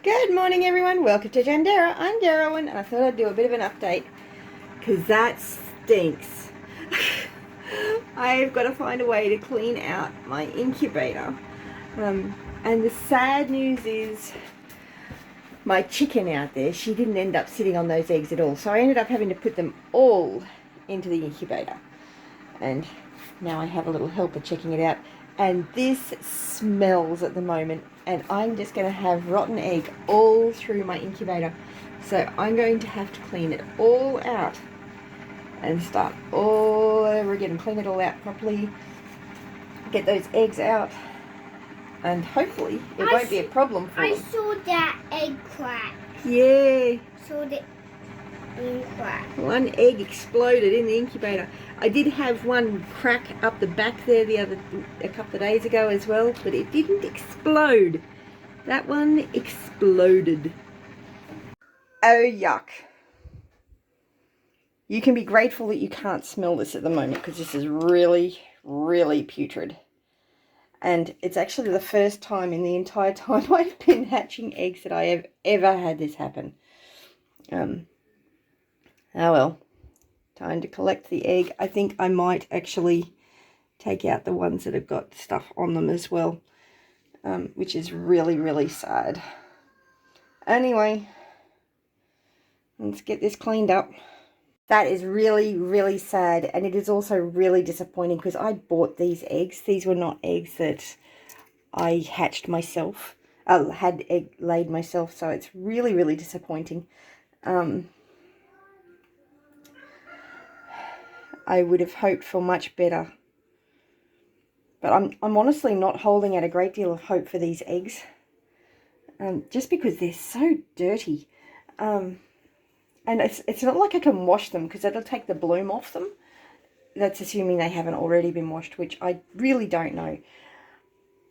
Good morning everyone, welcome to Jandera. I'm Darrowan and I thought I'd do a bit of an update because that stinks. I've got to find a way to clean out my incubator. And the sad news is my chicken out there, she didn't end up sitting on those eggs at all. So I ended up having to put them all into the incubator. And now I have a little helper checking it out. And this smells at the moment, and I'm just going to have rotten egg all through my incubator. So I'm going to have to clean it all out and start all over again and clean it all out properly, get those eggs out, and hopefully it won't be a problem for them. I saw that egg crack. Yeah. Saw the egg crack. One egg exploded in the incubator. I did have one crack up the back there a couple of days ago as well, but it didn't explode. That one exploded. Oh, yuck. You can be grateful that you can't smell this at the moment because this is really, really putrid. And it's actually the first time in the entire time I've been hatching eggs that I have ever had this happen. Oh well. Time to collect the egg. I think I might actually take out the ones that have got stuff on them as well, which is really, really sad. Anyway, let's get this cleaned up. That is really, really sad, and it is also really disappointing because I bought these eggs. These were not eggs that I hatched myself, had egg laid myself, so it's really, really disappointing. I would have hoped for much better. But I'm honestly not holding out a great deal of hope for these eggs. Just because they're so dirty. And it's not like I can wash them because that'll take the bloom off them. That's assuming they haven't already been washed, which I really don't know.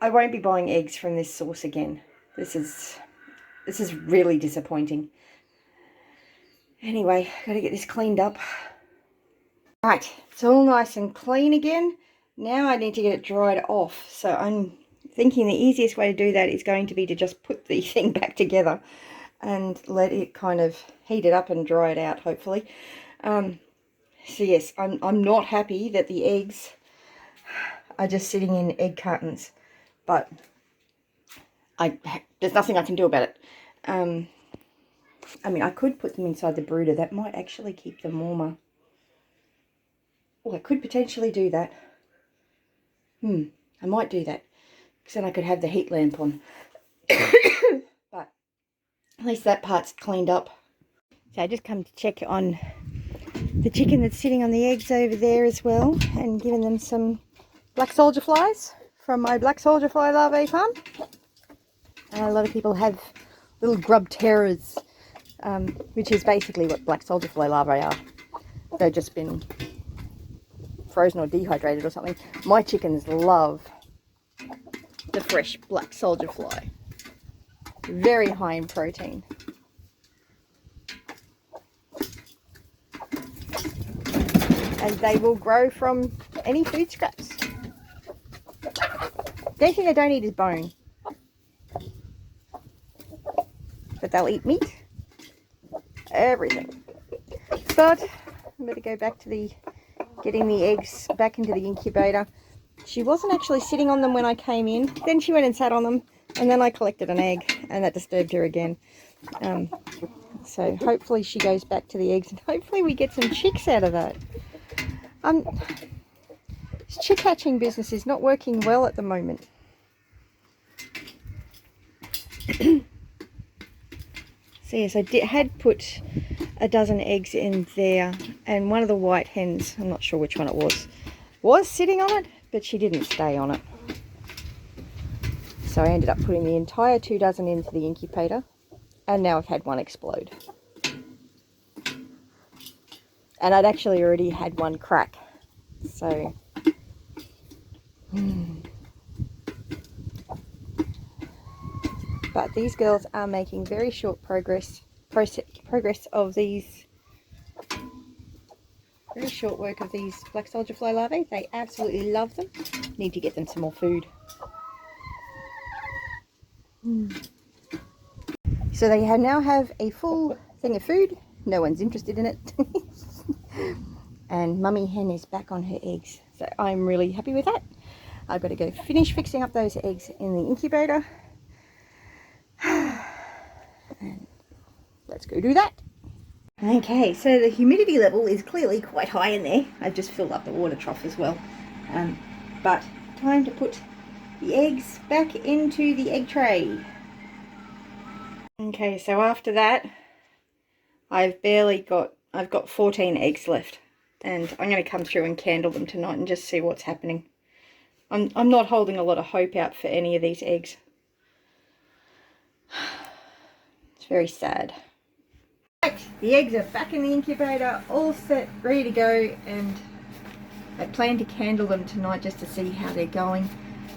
I won't be buying eggs from this source again. This is really disappointing. Anyway, got to get this cleaned up. Right, it's all nice and clean again. Now I need to get it dried off. So I'm thinking the easiest way to do that is going to be to just put the thing back together and let it kind of heat it up and dry it out, hopefully. So yes, I'm not happy that the eggs are just sitting in egg cartons, but there's nothing I can do about it. I mean, I could put them inside the brooder. That might actually keep them warmer. Oh, I could potentially do that. I might do that, because then I could have the heat lamp on. But at least that part's cleaned up. So I just come to check on the chicken that's sitting on the eggs over there as well, and giving them some black soldier flies from my black soldier fly larvae farm. A lot of people have little grub terrors, which is basically what black soldier fly larvae are. They've just been frozen or dehydrated or something. My chickens love the fresh black soldier fly. Very high in protein. And they will grow from any food scraps. The only thing they don't eat is bone. But they'll eat meat. Everything. But I'm going to go back to getting the eggs back into the incubator. She wasn't actually sitting on them when I came in. Then she went and sat on them, and then I collected an egg, and that disturbed her again. So hopefully she goes back to the eggs, and hopefully we get some chicks out of that. This chick hatching business is not working well at the moment. So yes, I had put a dozen eggs in there, and one of the white hens, I'm not sure which one it was sitting on it, but she didn't stay on it. So I ended up putting the entire 2 dozen into the incubator, and now I've had one explode. And I'd actually already had one crack. So but these girls are making very short progress of these, very short work of these black soldier fly larvae. They absolutely love them. Need to get them some more food. So they now have a full thing of food. No one's interested in it. And Mummy Hen is back on her eggs. So I'm really happy with that. I've got to go finish fixing up those eggs in the incubator. And let's go do that. Okay, so the humidity level is clearly quite high in there. I've just filled up the water trough as well. But time to put the eggs back into the egg tray. Okay, so after that, I've got 14 eggs left. And I'm going to come through and candle them tonight and just see what's happening. I'm not holding a lot of hope out for any of these eggs. It's very sad. Right, the eggs are back in the incubator, all set, ready to go, and I plan to candle them tonight just to see how they're going.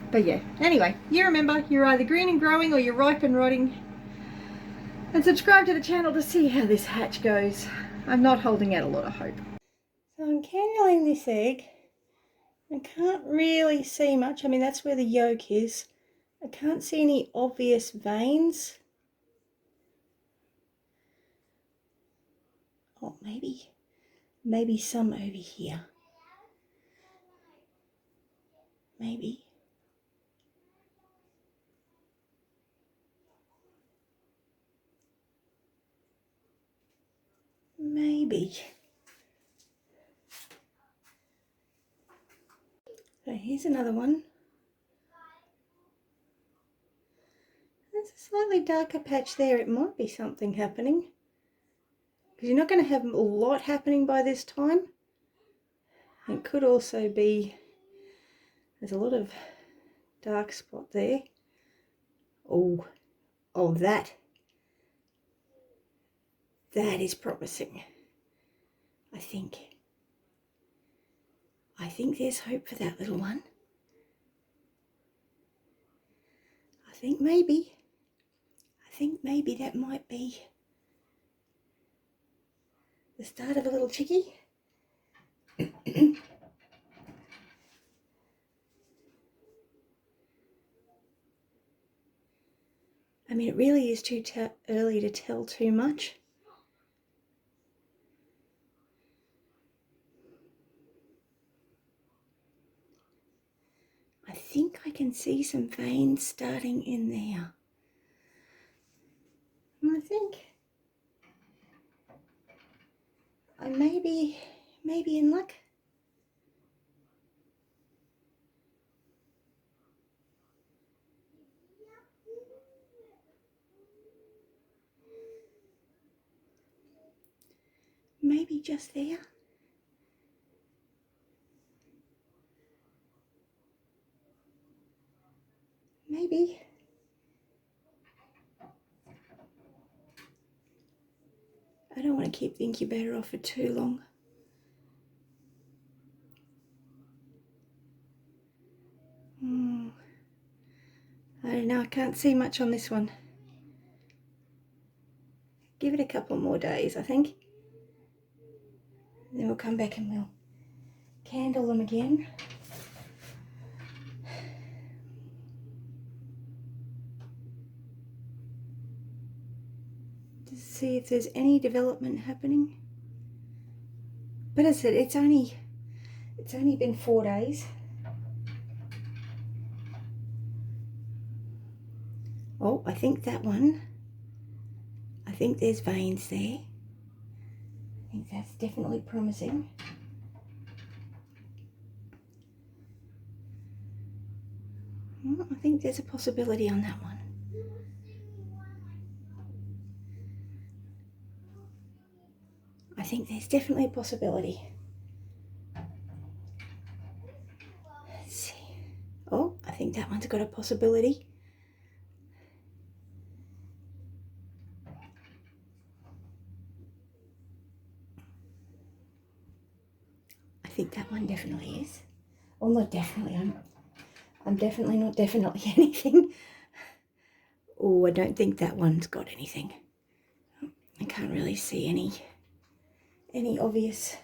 But yeah, anyway, you remember, you're either green and growing or you're ripe and rotting. And subscribe to the channel to see how this hatch goes. I'm not holding out a lot of hope. So I'm candling this egg. I can't really see much. I mean, that's where the yolk is. I can't see any obvious veins. Oh, maybe some over here. Maybe. So here's another one. There's a slightly darker patch there. It might be something happening. Because you're not going to have a lot happening by this time. It could also be, there's a lot of dark spot there. Oh, that is promising. I think there's hope for that little one. I think maybe that might be the start of a little chickie. I mean, it really is too early to tell too much. I think I can see some veins starting in there. And I think I may be in luck. Maybe just there. Maybe. I don't want to keep the incubator off for too long. I don't know, I can't see much on this one. Give it a couple more days, I think. Then we'll come back and we'll candle them again. To see if there's any development happening. But as I said, it's only been 4 days. Oh, I think that one. I think there's veins there. I think that's definitely promising. Well, I think there's a possibility on that one. I think there's definitely a possibility. Let's see. Oh, I think that one's got a possibility. I think that one definitely is. Well, not definitely. I'm definitely not definitely anything. Oh, I don't think that one's got anything. I can't really see any obvious.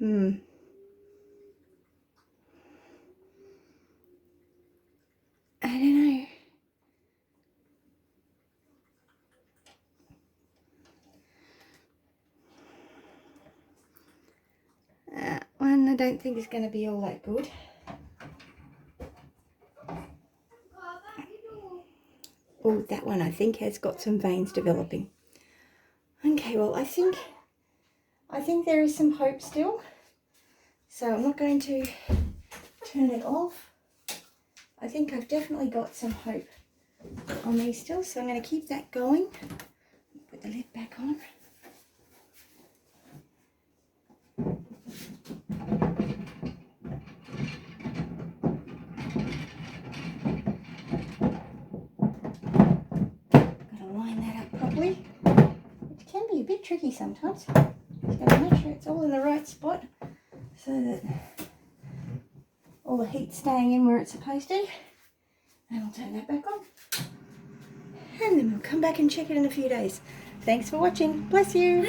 I don't know. That one I don't think is going to be all that good. Oh, that one I think has got some veins developing. Okay, well I think there is some hope still. So I'm not going to turn it off. I think I've definitely got some hope on these still, so I'm going to keep that going. Put the lid back on. Got to line that up properly, which can be a bit tricky sometimes. Just got to make sure it's all in the right spot so that all the heat's staying in where it's supposed to. And I'll turn that back on. And then we'll come back and check it in a few days. Thanks for watching. Bless you.